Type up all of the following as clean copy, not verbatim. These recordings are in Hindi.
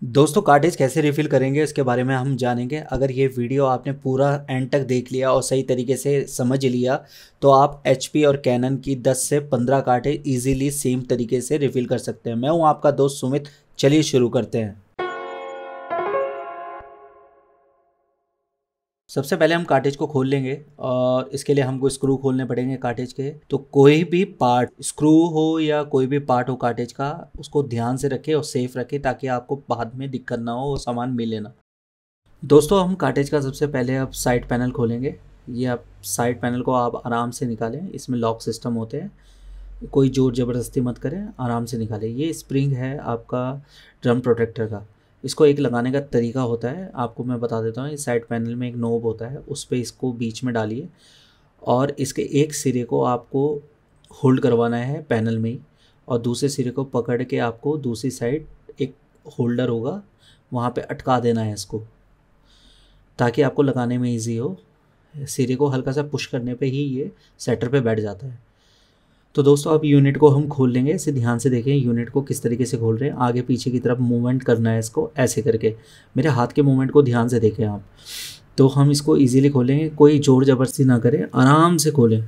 दोस्तों कार्टेज कैसे रिफ़िल करेंगे इसके बारे में हम जानेंगे। अगर ये वीडियो आपने पूरा एंड तक देख लिया और सही तरीके से समझ लिया तो आप एचपी और कैनन की 10 से 15 कार्टेज इजीली सेम तरीके से रिफ़िल कर सकते हैं। मैं हूं आपका दोस्त सुमित। चलिए शुरू करते हैं। सबसे पहले हम कार्टेज को खोल लेंगे और इसके लिए हमको स्क्रू खोलने पड़ेंगे कार्टेज के। तो कोई भी पार्ट, स्क्रू हो या कोई भी पार्ट हो कार्टेज का, उसको ध्यान से रखें और सेफ रखें ताकि आपको बाद में दिक्कत ना हो, वो सामान मिले ना। दोस्तों हम कार्टेज का सबसे पहले अब साइड पैनल खोलेंगे। ये आप साइड पैनल को आप आराम से निकालें, इसमें लॉक सिस्टम होते हैं, कोई ज़ोर ज़बरदस्ती मत करें, आराम से निकालें। ये स्प्रिंग है आपका ड्रम प्रोटेक्टर का। इसको एक लगाने का तरीका होता है, आपको मैं बता देता हूँ। इस साइड पैनल में एक नोब होता है, उस पर इसको बीच में डालिए और इसके एक सिरे को आपको होल्ड करवाना है पैनल में ही, और दूसरे सिरे को पकड़ के आपको दूसरी साइड एक होल्डर होगा वहाँ पे अटका देना है इसको, ताकि आपको लगाने में इजी हो। सिरे को हल्का सा पुश करने पे ही ये सेटर पे बैठ जाता है। तो दोस्तों अब यूनिट को हम खोल लेंगे। इसे ध्यान से देखें यूनिट को किस तरीके से खोल रहे हैं। आगे पीछे की तरफ मूवमेंट करना है इसको ऐसे करके। मेरे हाथ के मूवमेंट को ध्यान से देखें आप। तो हम इसको ईजीली खोलेंगे, कोई ज़ोर ज़बरदस्ती ना करें, आराम से खोलें।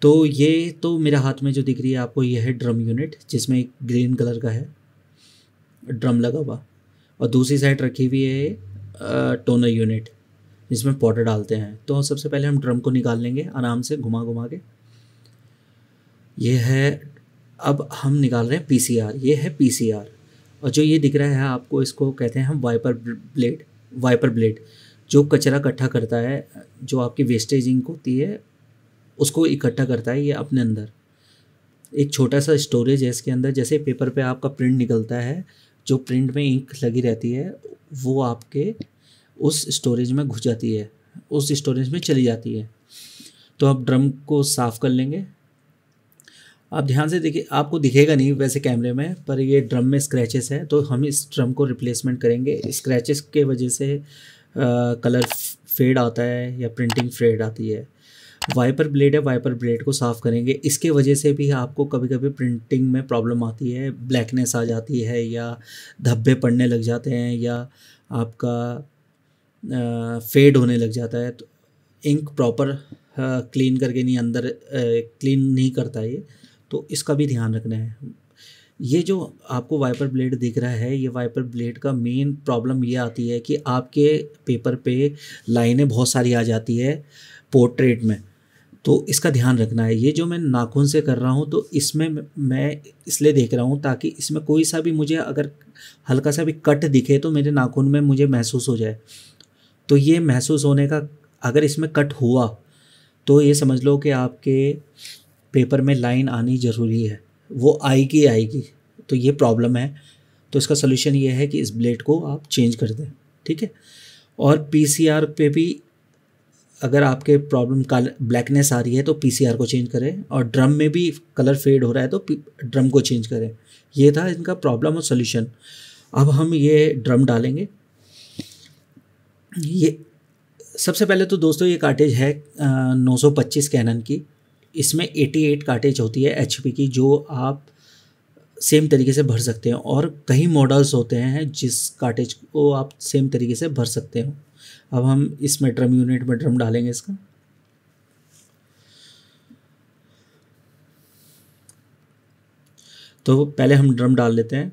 तो ये तो मेरे हाथ में जो दिख रही है आपको, ये है ड्रम यूनिट, जिसमें एक ग्रीन कलर का है ड्रम लगा हुआ, और दूसरी साइड रखी हुई है टोनर यूनिट जिसमें पाउडर डालते हैं। तो सबसे पहले हम ड्रम को निकाल लेंगे आराम से घुमा घुमा के। ये है, अब हम निकाल रहे हैं पीसीआर। ये है पीसीआर, और जो ये दिख रहा है आपको, इसको कहते हैं हम वाइपर ब्लेड। वाइपर ब्लेड जो कचरा इकट्ठा करता है, जो आपकी वेस्टेज इंक होती है उसको इकट्ठा करता है। ये अपने अंदर एक छोटा सा स्टोरेज है इसके अंदर। जैसे पेपर पे आपका प्रिंट निकलता है, जो प्रिंट में इंक लगी रहती है वो आपके उस स्टोरेज में घुस जाती है, उस स्टोरेज में चली जाती है। तो आप ड्रम को साफ़ कर लेंगे। आप ध्यान से देखिए, आपको दिखेगा नहीं वैसे कैमरे में, पर ये ड्रम में स्क्रैचेस है, तो हम इस ड्रम को रिप्लेसमेंट करेंगे। स्क्रैचेस के वजह से कलर फेड आता है या प्रिंटिंग फेड आती है। वाइपर ब्लेड है, वाइपर ब्लेड को साफ़ करेंगे। इसके वजह से भी आपको कभी कभी प्रिंटिंग में प्रॉब्लम आती है, ब्लैकनेस आ जाती है या धब्बे पड़ने लग जाते हैं या आपका फेड होने लग जाता है। तो इंक प्रॉपर क्लीन करके नहीं, अंदर क्लीन नहीं करता ये, तो इसका भी ध्यान रखना है। ये जो आपको वाइपर ब्लेड दिख रहा है, ये वाइपर ब्लेड का मेन प्रॉब्लम ये आती है कि आपके पेपर पे लाइनें बहुत सारी आ जाती है पोर्ट्रेट में, तो इसका ध्यान रखना है। ये जो मैं नाखून से कर रहा हूँ, तो इसमें मैं इसलिए देख रहा हूँ ताकि इसमें कोई सा भी मुझे अगर हल्का सा भी कट दिखे तो मेरे नाखून में मुझे महसूस हो जाए। तो ये महसूस होने का, अगर इसमें कट हुआ तो ये समझ लो कि आपके पेपर में लाइन आनी ज़रूरी है, वो आएगी आएगी। तो ये प्रॉब्लम है। तो इसका सलूशन ये है कि इस ब्लेड को आप चेंज कर दें, ठीक है। और पीसीआर पे भी अगर आपके प्रॉब्लम ब्लैकनेस आ रही है तो पीसीआर को चेंज करें, और ड्रम में भी कलर फेड हो रहा है तो ड्रम को चेंज करें। ये था इनका प्रॉब्लम और सॉल्यूशन। अब हम ये ड्रम डालेंगे। ये सबसे पहले तो दोस्तों ये कार्टेज है 925 कैनन की। इसमें 88 कार्टेज होती है एचपी की, जो आप सेम तरीके से भर सकते हैं, और कई मॉडल्स होते हैं जिस कार्टेज को आप सेम तरीके से भर सकते हो। अब हम इसमें ड्रम यूनिट में ड्रम डालेंगे इसका। तो पहले हम ड्रम डाल लेते हैं।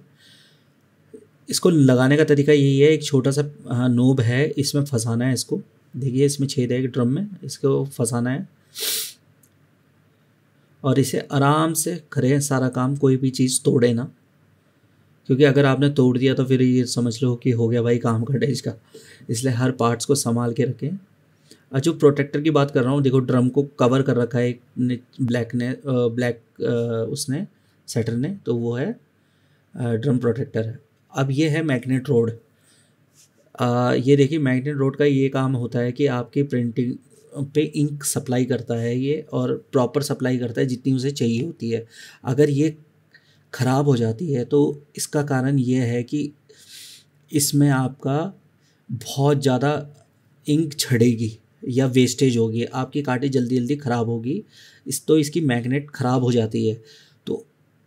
इसको लगाने का तरीका यही है, एक छोटा सा नोब है, इसमें फंसाना है इसको। देखिए इसमें छेद है ड्रम में, इसको फंसाना है और इसे आराम से करें सारा काम, कोई भी चीज़ तोड़े ना, क्योंकि अगर आपने तोड़ दिया तो फिर ये समझ लो कि हो गया भाई काम कार्टेज का। इसलिए हर पार्ट्स को संभाल के रखें। और जो प्रोटेक्टर की बात कर रहा हूँ, देखो ड्रम को कवर कर रखा है एक ब्लैक उसने सेटर ने, तो वो है ड्रम प्रोटेक्टर है। अब ये है मैग्नेट रोड। ये देखिए मैग्नेट रोड का ये काम होता है कि आपकी प्रिंटिंग पे इंक सप्लाई करता है ये, और प्रॉपर सप्लाई करता है जितनी उसे चाहिए होती है। अगर ये ख़राब हो जाती है तो इसका कारण ये है कि इसमें आपका बहुत ज़्यादा इंक झड़ेगी या वेस्टेज होगी, आपकी कार्टेज जल्दी जल्दी ख़राब होगी। तो इसकी मैग्नेट ख़राब हो जाती है। तो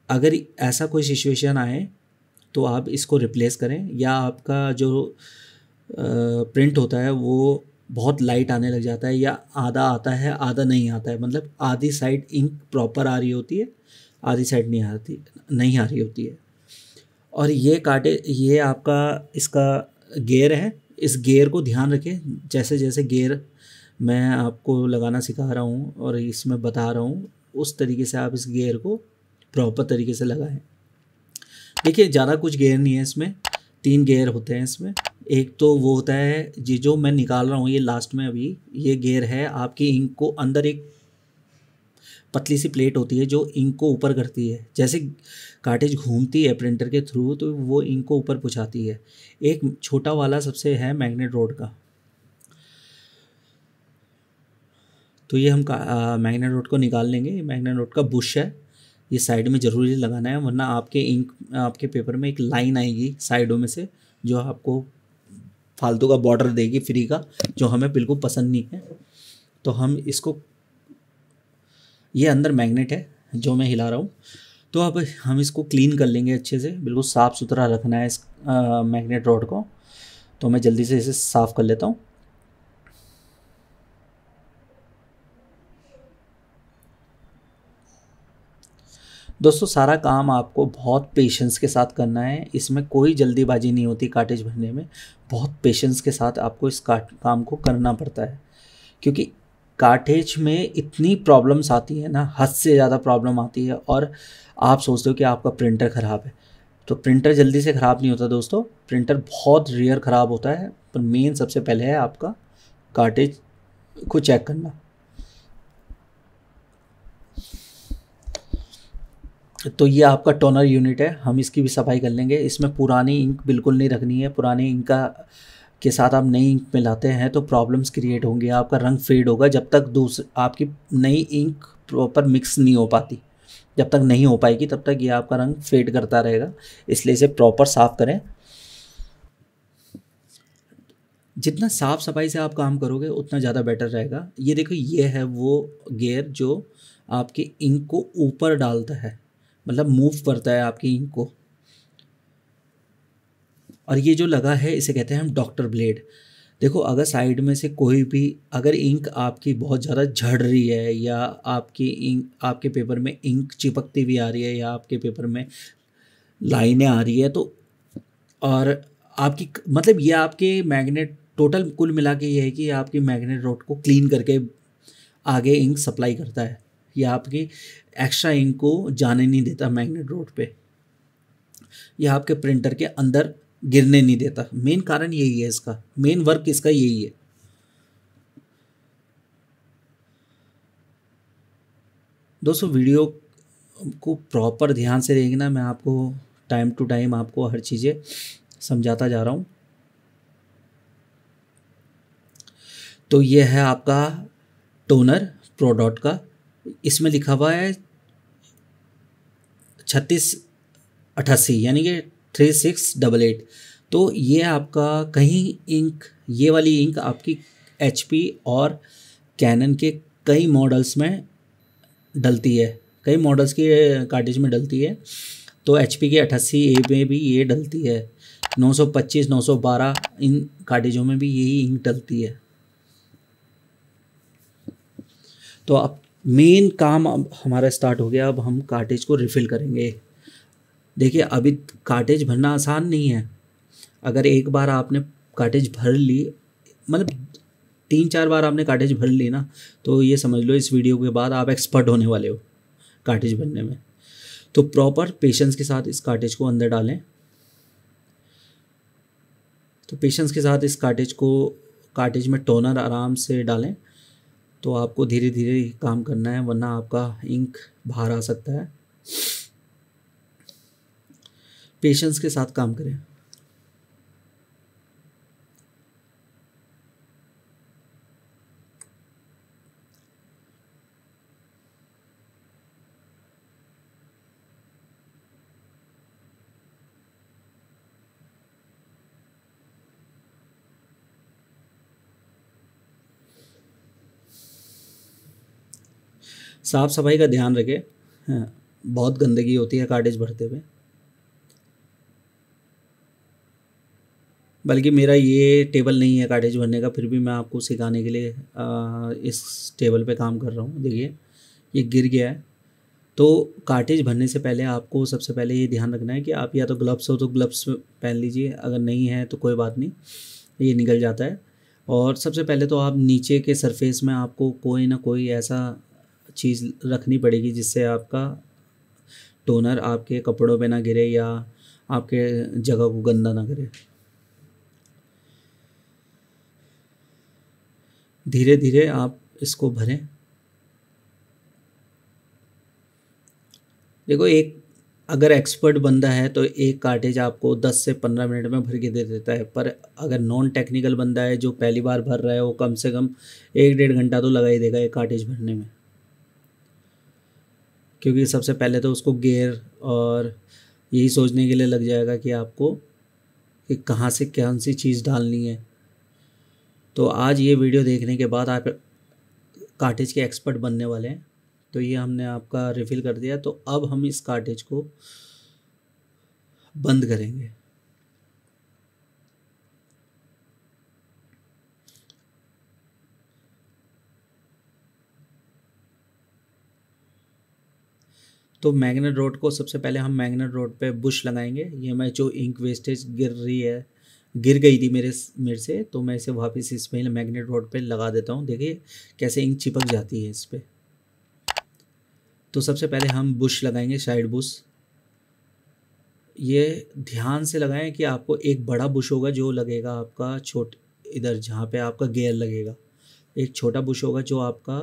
अगर ऐसा कोई सिचुएशन आए तो आप इसको रिप्लेस करें, या आपका जो प्रिंट होता है वो बहुत लाइट आने लग जाता है, या आधा आता है आधा नहीं आता है, मतलब आधी साइड इंक प्रॉपर आ रही होती है, आधी साइड नहीं आ रही होती है। और ये आपका इसका गियर है, इस गियर को ध्यान रखें, जैसे जैसे गियर मैं आपको लगाना सिखा रहा हूँ और इसमें बता रहा हूँ, उस तरीके से आप इस गियर को प्रॉपर तरीके से लगाएं। देखिए ज़्यादा कुछ गियर नहीं है इसमें, 3 गियर होते हैं इसमें। एक तो वो होता है जी जो मैं निकाल रहा हूँ ये लास्ट में, अभी ये गियर है आपकी इंक को, अंदर एक पतली सी प्लेट होती है जो इंक को ऊपर करती है, जैसे कार्टेज घूमती है प्रिंटर के थ्रू तो वो इंक को ऊपर पहुँचाती है। एक छोटा वाला सबसे है मैग्नेट रोड का, तो ये हम मैग्नेट रोड को निकाल लेंगे। मैग्नेट रोड का बुश है, ये साइड में ज़रूरी लगाना है, वरना आपके पेपर में एक लाइन आएगी साइडों में से जो आपको फालतू का बॉर्डर देगी फ्री का, जो हमें बिल्कुल पसंद नहीं है। तो हम इसको, ये अंदर मैग्नेट है जो मैं हिला रहा हूँ, तो अब हम इसको क्लीन कर लेंगे अच्छे से, बिल्कुल साफ़ सुथरा रखना है इस मैग्नेट रोड को। तो मैं जल्दी से इसे साफ़ कर लेता हूँ। दोस्तों सारा काम आपको बहुत पेशेंस के साथ करना है, इसमें कोई जल्दीबाजी नहीं होती कार्टेज भरने में, बहुत पेशेंस के साथ आपको इस काम को करना पड़ता है, क्योंकि कार्टेज में इतनी प्रॉब्लम्स आती है ना, हद से ज़्यादा प्रॉब्लम आती है। और आप सोचते हो कि आपका प्रिंटर ख़राब है, तो प्रिंटर जल्दी से ख़राब नहीं होता दोस्तों, प्रिंटर बहुत रेयर ख़राब होता है। पर मेन सबसे पहले है आपका कार्टेज को चेक करना। तो ये आपका टोनर यूनिट है, हम इसकी भी सफाई कर लेंगे। इसमें पुरानी इंक बिल्कुल नहीं रखनी है, पुरानी इंक के साथ आप नई इंक मिलाते हैं तो प्रॉब्लम्स क्रिएट होंगी, आपका रंग फेड होगा जब तक आपकी नई इंक प्रॉपर मिक्स नहीं हो पाती, जब तक नहीं हो पाएगी तब तक ये आपका रंग फेड करता रहेगा। इसलिए इसे प्रॉपर साफ़ करें। जितना साफ़ सफाई से आप काम करोगे उतना ज़्यादा बेटर रहेगा। ये देखो, ये है वो गियर जो आपकी इंक को ऊपर डालता है, मतलब मूव करता है आपकी इंक को। और ये जो लगा है इसे कहते हैं हम डॉक्टर ब्लेड। देखो अगर साइड में से कोई भी, अगर इंक आपकी बहुत ज़्यादा झड़ रही है, या आपके पेपर में इंक चिपकती हुई आ रही है, या आपके पेपर में लाइनें आ रही है, तो और आपकी मतलब ये आपके मैग्नेट, टोटल कुल मिला के ये है कि आपकी मैग्नेट रोड को क्लीन करके आगे इंक सप्लाई करता है, या आपकी एक्स्ट्रा इंक को जाने नहीं देता मैग्नेट रोड पे, या आपके प्रिंटर के अंदर गिरने नहीं देता। मेन कारण यही है, इसका मेन वर्क इसका यही है। दोस्तों वीडियो को प्रॉपर ध्यान से देखना, मैं आपको टाइम टू टाइम आपको हर चीज़ें समझाता जा रहा हूँ। तो ये है आपका टोनर प्रोडॉट का, इसमें लिखा हुआ है 3688 यानी कि 3688। तो ये आपका कहीं इंक, ये वाली इंक आपकी HP और कैनन के कई मॉडल्स में डलती है, कई मॉडल्स के कार्टेज में डलती है। तो HP के 88A में भी ये डलती है, 925 912 इन कार्टेजों में भी यही इंक डलती है। तो अब मेन काम अब हमारा स्टार्ट हो गया, अब हम कार्टेज को रिफ़िल करेंगे। देखिए अभी कार्टेज भरना आसान नहीं है। अगर एक बार आपने कार्टेज भर ली, मतलब 3-4 बार आपने कार्टेज भर ली ना, तो ये समझ लो इस वीडियो के बाद आप एक्सपर्ट होने वाले हो कार्टेज भरने में। तो प्रॉपर पेशेंस के साथ इस कार्टेज को अंदर डालें। तो पेशेंस के साथ इस कार्टेज में टोनर आराम से डालें। तो आपको धीरे धीरे काम करना है, वरना आपका इंक बाहर आ सकता है। पेशेंस के साथ काम करें। साफ़ सफाई का ध्यान रखें। हाँ, बहुत गंदगी होती है कार्टेज भरते हुए। बल्कि मेरा ये टेबल नहीं है कार्टेज भरने का, फिर भी मैं आपको सिखाने के लिए इस टेबल पे काम कर रहा हूँ। देखिए ये गिर गया है। तो कार्टेज भरने से पहले आपको सबसे पहले ये ध्यान रखना है कि आप या तो ग्लव्स हो तो ग्लव्स पहन लीजिए, अगर नहीं है तो कोई बात नहीं, ये निकल जाता है। और सबसे पहले तो आप नीचे के सरफेस में आपको कोई ना कोई ऐसा चीज़ रखनी पड़ेगी जिससे आपका टोनर आपके कपड़ों पे ना गिरे या आपके जगह को गंदा ना करे। धीरे धीरे आप इसको भरें। देखो एक अगर एक्सपर्ट बंदा है तो एक कार्टेज आपको 10 से 15 मिनट में भर के दे देता है, पर अगर नॉन टेक्निकल बंदा है जो पहली बार भर रहा है वो कम से कम 1-1.5 घंटा तो लगा ही देगा एक कार्टेज भरने में, क्योंकि सबसे पहले तो उसको गेयर और यही सोचने के लिए लग जाएगा कि आपको कि कहाँ से कौन सी चीज़ डालनी है। तो आज ये वीडियो देखने के बाद आप कार्टेज के एक्सपर्ट बनने वाले हैं। तो ये हमने आपका रिफ़िल कर दिया, तो अब हम इस कार्टेज को बंद करेंगे। तो मैग्नेट रॉड को सबसे पहले हम मैग्नेट रॉड पे बुश लगाएंगे। ये मैं जो इंक वेस्टेज गिर गई थी मेरे से, तो मैं इसे वापस इस पे मैग्नेट रॉड पे लगा देता हूँ। देखिए कैसे इंक चिपक जाती है इस पर। तो सबसे पहले हम बुश लगाएंगे, साइड बुश। ये ध्यान से लगाएं कि आपको एक बड़ा बुश होगा जो लगेगा आपका इधर जहाँ पे आपका गियर लगेगा। एक छोटा बुश होगा जो आपका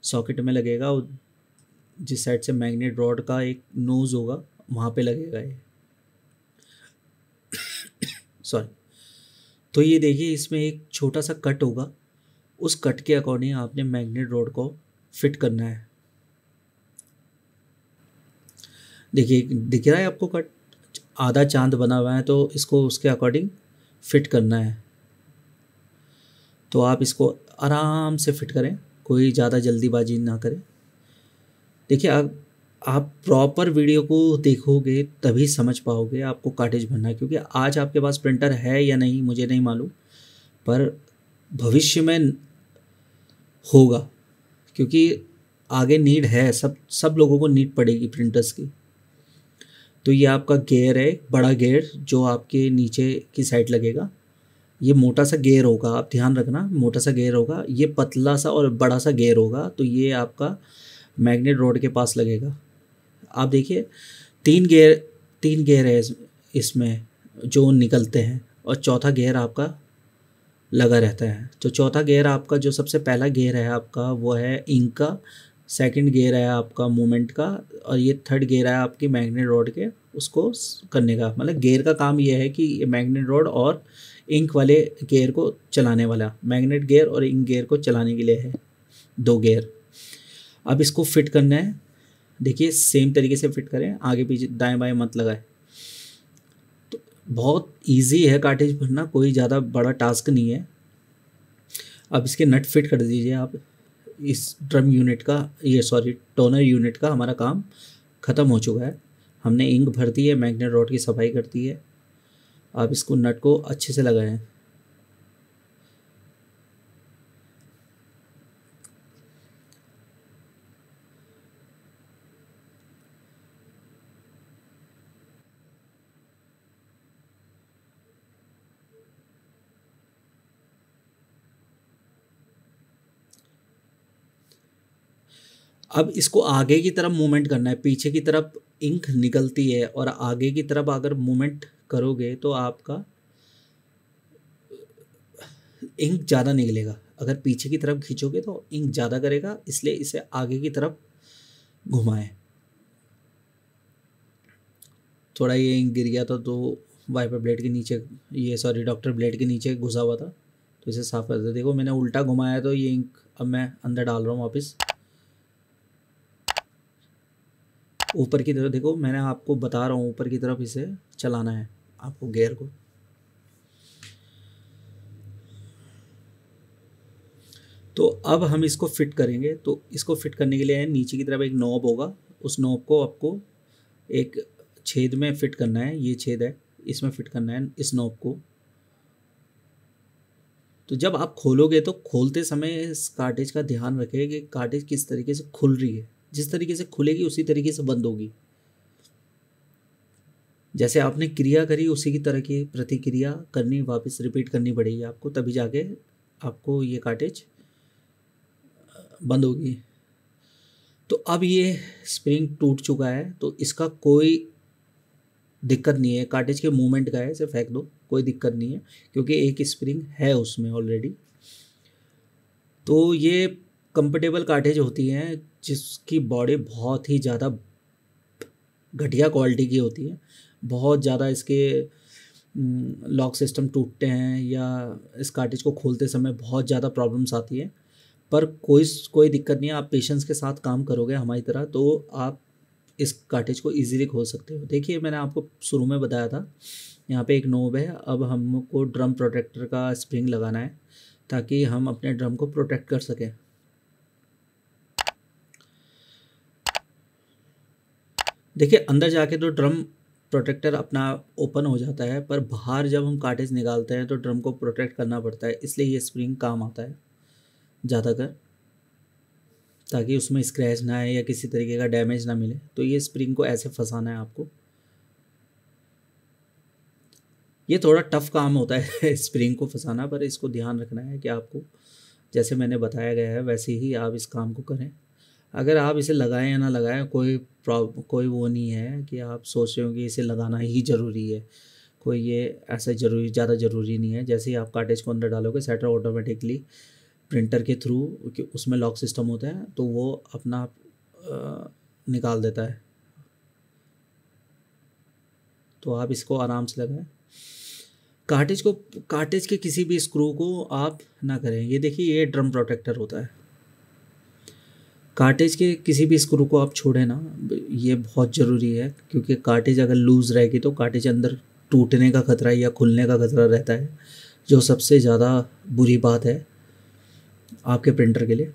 सॉकेट में लगेगा, और जिस साइड से मैग्नेट रॉड का एक नोज़ होगा वहाँ पे लगेगा ये। सॉरी। तो ये देखिए इसमें एक छोटा सा कट होगा, उस कट के अकॉर्डिंग आपने मैग्नेट रॉड को फिट करना है। देखिए दिख रहा है आपको कट, आधा चांद बना हुआ है, तो इसको उसके अकॉर्डिंग फिट करना है। तो आप इसको आराम से फिट करें, कोई ज़्यादा जल्दीबाजी ना करें। देखिए आप प्रॉपर वीडियो को देखोगे तभी समझ पाओगे आपको कार्टेज भरना है, क्योंकि आज आपके पास प्रिंटर है या नहीं मुझे नहीं मालूम, पर भविष्य में होगा, क्योंकि आगे नीड है, सब लोगों को नीड पड़ेगी प्रिंटर्स की। तो ये आपका गियर है, बड़ा गियर जो आपके नीचे की साइड लगेगा। ये मोटा सा गियर होगा, आप ध्यान रखना, मोटा सा गियर होगा। ये पतला सा और बड़ा सा गियर होगा, तो ये आपका मैग्नेट रॉड के पास लगेगा। आप देखिए 3 गियर है इसमें जो निकलते हैं, और चौथा गियर आपका लगा रहता है। तो चौथा गियर आपका जो सबसे पहला गियर है आपका वो है इंक का, सेकंड गियर है आपका मूवमेंट का, और ये थर्ड गियर है आपकी मैग्नेट रॉड के उसको करने का। मतलब गियर का काम ये है कि ये मैग्नेट रॉड और इंक वाले गियर को चलाने वाला, मैग्नेट गियर और इंक गियर को चलाने के लिए है 2 गियर। अब इसको फिट करना है। देखिए सेम तरीके से फिट करें, आगे पीछे दाएं बाएं मत लगाए। तो बहुत इजी है कार्टेज भरना, कोई ज़्यादा बड़ा टास्क नहीं है। अब इसके नट फिट कर दीजिए आप। इस ड्रम यूनिट का टोनर यूनिट का हमारा काम ख़त्म हो चुका है। हमने इंक भर दी है, मैग्नेट रॉड की सफाई कर दी है। आप इसको नट को अच्छे से लगाएं। अब इसको आगे की तरफ मूवमेंट करना है, पीछे की तरफ इंक निकलती है और आगे की तरफ अगर मूवमेंट करोगे तो आपका इंक ज़्यादा निकलेगा। अगर पीछे की तरफ खींचोगे तो इंक ज़्यादा करेगा, इसलिए इसे आगे की तरफ घुमाएं। थोड़ा ये इंक गिर गया था तो वाइपर ब्लेड के नीचे, डॉक्टर ब्लेड के नीचे घुसा हुआ था, तो इसे साफ़ कर दे। देखो मैंने उल्टा घुमाया तो ये इंक अब मैं अंदर डाल रहा हूँ वापस। ऊपर की तरफ देखो, मैंने आपको बता रहा हूँ ऊपर की तरफ इसे चलाना है आपको गियर को। तो अब हम इसको फिट करेंगे। तो इसको फिट करने के लिए नीचे की तरफ एक नॉब होगा, उस नॉब को आपको एक छेद में फिट करना है। ये छेद है, इसमें फिट करना है इस नॉब को। तो जब आप खोलोगे तो खोलते समय इस कार्टेज का ध्यान रखें कि कार्टेज किस तरीके से खुल रही है। जिस तरीके से खुलेगी उसी तरीके से बंद होगी। जैसे आपने क्रिया करी उसी की तरह की प्रतिक्रिया करनी, वापस रिपीट करनी पड़ेगी आपको, तभी जाके आपको ये कार्टेज बंद होगी। तो अब ये स्प्रिंग टूट चुका है, तो इसका कोई दिक्कत नहीं है। कार्टेज के मूवमेंट का है, इसे फेंक दो, कोई दिक्कत नहीं है, क्योंकि एक स्प्रिंग है उसमें ऑलरेडी। तो ये कंफर्टेबल कार्टेज होती हैं जिसकी बॉडी बहुत ही ज़्यादा घटिया क्वालिटी की होती है। बहुत ज़्यादा इसके लॉक सिस्टम टूटते हैं या इस कार्टेज को खोलते समय बहुत ज़्यादा प्रॉब्लम्स आती है, पर कोई दिक्कत नहीं है। आप पेशेंस के साथ काम करोगे हमारी तरह, तो आप इस कार्टेज को इजीली खोल सकते हो। देखिए, मैंने आपको शुरू में बताया था, यहाँ पे एक नोब है। अब हमको ड्रम प्रोटेक्टर का स्प्रिंग लगाना है ताकि हम अपने ड्रम को प्रोटेक्ट कर सकें। देखिए, अंदर जाके तो ड्रम प्रोटेक्टर अपना ओपन हो जाता है, पर बाहर जब हम कार्टेज निकालते हैं तो ड्रम को प्रोटेक्ट करना पड़ता है। इसलिए ये स्प्रिंग काम आता है ज़्यादातर, ताकि उसमें स्क्रैच ना आए या किसी तरीके का डैमेज ना मिले। तो ये स्प्रिंग को ऐसे फंसाना है आपको। ये थोड़ा टफ काम होता है स्प्रिंग को फंसाना, पर इसको ध्यान रखना है कि आपको जैसे मैंने बताया गया है वैसे ही आप इस काम को करें। अगर आप इसे लगाएं या ना लगाएं, कोई वो नहीं है कि आप सोच रहे हो कि इसे लगाना ही ज़रूरी है। कोई ये ऐसा ज़्यादा ज़रूरी नहीं है। जैसे ही आप कार्टेज को अंदर डालोगे, सेटर ऑटोमेटिकली प्रिंटर के थ्रू, उसमें लॉक सिस्टम होता है, तो वो अपना आप निकाल देता है। तो आप इसको आराम से लगाएं। कार्टेज के किसी भी स्क्रू को आप ना करें। ये देखिए, ये ड्रम प्रोटेक्टर होता है। कार्टेज के किसी भी स्क्रू को आप छोड़ें ना, ये बहुत ज़रूरी है, क्योंकि कार्टेज अगर लूज़ रहेगी तो कार्टेज अंदर टूटने का खतरा या खुलने का खतरा रहता है, जो सबसे ज़्यादा बुरी बात है आपके प्रिंटर के लिए।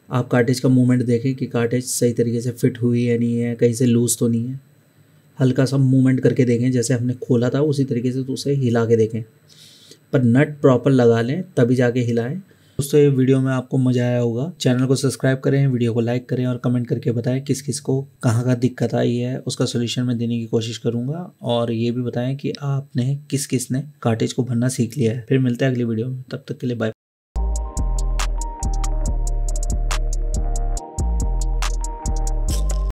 आप कार्टेज का मूवमेंट देखें कि कार्टेज सही तरीके से फिट हुई है नहीं है, कहीं से लूज़ तो नहीं है। हल्का सा मूवमेंट करके देखें, जैसे हमने खोला था उसी तरीके से, तो उसे हिला के देखें, पर नट प्रॉपर लगा लें तभी जाके हिलाएं। दोस्तों, ये वीडियो में आपको मज़ा आया होगा। चैनल को सब्सक्राइब करें, वीडियो को लाइक करें और कमेंट करके बताएं किस किस को कहाँ का दिक्कत आई है, उसका सोल्यूशन मैं देने की कोशिश करूँगा। और ये भी बताएं कि आपने किस किस ने कार्टेज को भरना सीख लिया है। फिर मिलते हैं अगली वीडियो में, तब तक के लिए बाय।